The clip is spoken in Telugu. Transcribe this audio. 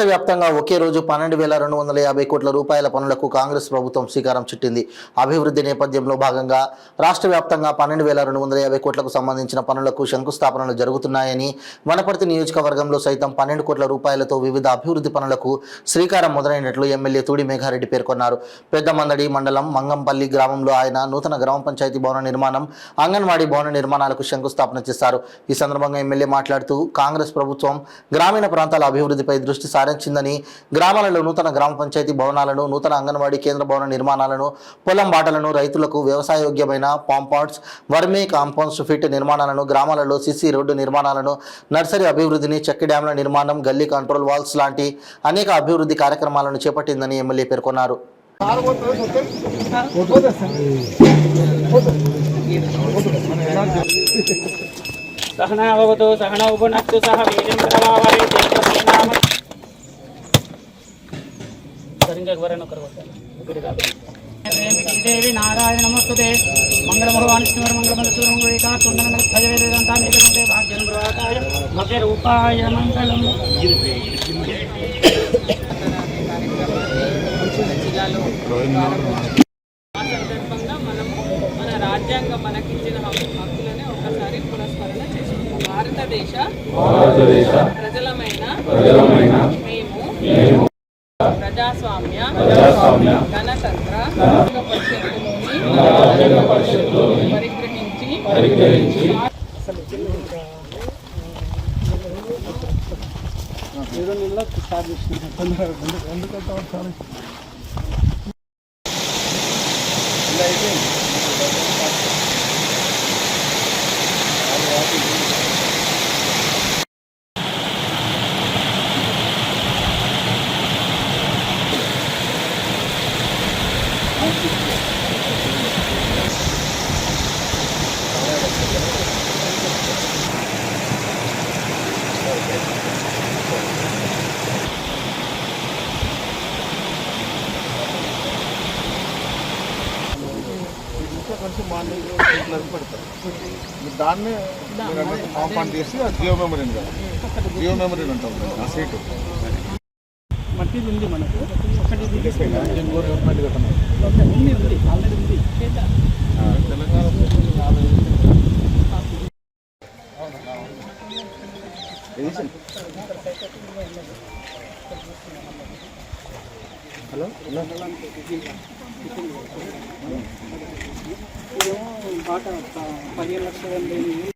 రాష్ట్ర వ్యాప్తంగా ఒకే రోజు 12,250 కోట్ల రూపాయల పనులకు కాంగ్రెస్ ప్రభుత్వం శ్రీకారం చుట్టింది. అభివృద్ధి నేపథ్యంలో భాగంగా రాష్ట్ర వ్యాప్తంగా 12,250 కోట్లకు సంబంధించిన పనులకు శంకుస్థాపనలు జరుగుతున్నాయని, వనపర్తి నియోజకవర్గంలో సైతం 12 కోట్ల రూపాయలతో వివిధ అభివృద్ధి పనులకు శ్రీకారం మొదలైనట్లు ఎమ్మెల్యే తూడి మేఘారెడ్డి పేర్కొన్నారు. పెద్దమందడి మండలం మంగంపల్లి గ్రామంలో ఆయన నూతన గ్రామ పంచాయతీ భవన నిర్మాణం, అంగన్వాడీ భవన నిర్మాణాలకు శంకుస్థాపన చేశారు. ఈ సందర్భంగా ఎమ్మెల్యే మాట్లాడుతూ కాంగ్రెస్ ప్రభుత్వం గ్రామీణ ప్రాంతాల అభివృద్ధిపై దృష్టి సారించిందని, గ్రామాలలో నూతన గ్రామ పంచాయతీ భవనాలను, నూతన అంగన్వాడీ కేంద్ర భవన నిర్మాణాలను, పొలం బాటలను, రైతులకు వ్యవసాయయోగ్యమైన కాంపౌండ్స్, వర్మీ కాంపౌండ్స్ ఫిట్ నిర్మాణాలను, గ్రామాలలో సిసి రోడ్డు నిర్మాణాలను, నర్సరీ అభివృద్ధిని, చెక్ డ్యాంల నిర్మాణం, గల్లీ కంట్రోల్ వాల్స్ లాంటి అనేక అభివృద్ధి కార్యక్రమాలను చేపట్టిందని ఎమ్మెల్యే పేర్కొన్నారు. सहनावतु सहनौ भुनक्तु सह वीर्यं करवावहै तेजस्विनाम देवी नारायण नमस्तुते मंगलभगवान विष्णु मंगलमंगलसूरमंगलिका कुंडलमंगलध्वज वेदांतां एकसुते भाग्यं प्रवाकाय मध्य रूपाय मंगलम् రాజ్యాంగం మనకిచ్చిన హక్కులనే ఒకసారి పునఃస్మరణ చేసుకుంటాం. భారతదేశ ప్రజలమైన మేము ప్రజాస్వామ్య గణతంత్ర పరిషత్తులోని పరిగ్రహించి దాన్ని కాంపౌండ్ చేసి జియో మెమరీ కదా, జియో మెమరీ అంటాం ఆ సీటు మట్టి ఉంది మనకు ఒకటి హలో బాట 15 లక్షల